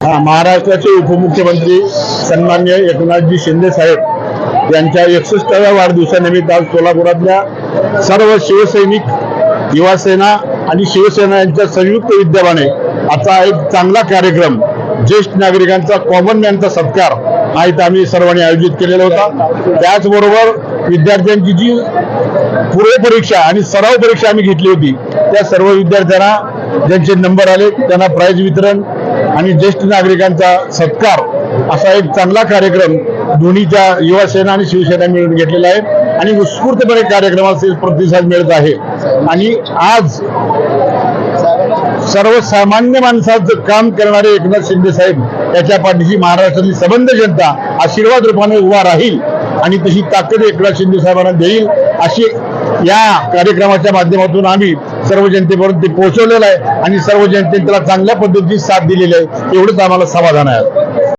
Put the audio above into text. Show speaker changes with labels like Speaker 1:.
Speaker 1: महाराष्ट्राचे उपमुख्यमंत्री सन्माननीय एकनाथजी शिंदे साहेब यांच्या 61व्या वाढदिवसानिमित्त आज सोलापुरातल्या सर्व शिवसैनिक, युवासेना आणि शिवसेना यांच्या संयुक्त विद्यमाने आता एक चांगला कार्यक्रम, ज्येष्ठ नागरिकांचा, कॉमन मॅनचा सत्कार हा इथं आम्ही सर्वांनी आयोजित केलेला होता। त्याचबरोबर विद्यार्थ्यांची जी पूर्वपरीक्षा आणि सराव परीक्षा आम्ही घेतली होती त्या सर्व विद्यार्थ्यांना ज्यांचे नंबर आले त्यांना प्राइज वितरण आणि ज्येष्ठ नागरिकांचा सत्कार असा एक चांगला कार्यक्रम दोन्हीच्या युवासेना आणि शिवसेना मिळून घेतलेला आहे आणि उत्स्फूर्तपणे कार्यक्रमाला प्रतिसाद मिळत आहे। आणि आज सर्वसामान्य माणसाचं काम करणारे एकनाथ शिंदे साहेब याच्या पाठीशी महाराष्ट्रातली सबंध जनता आशीर्वाद रूपाने उभा राहील आणि तशी ताकद एकनाथ शिंदे साहेबांना देईल अशी या कार्यक्रमाच्या माध्यमातून आम्ही सर्व जनतेपर्यंत ते पोहोचवलेलं आहे आणि सर्व जनतेने त्याला चांगल्या पद्धतीने साथ दिलेली आहे। एवढंच आम्हाला समाधान आहे।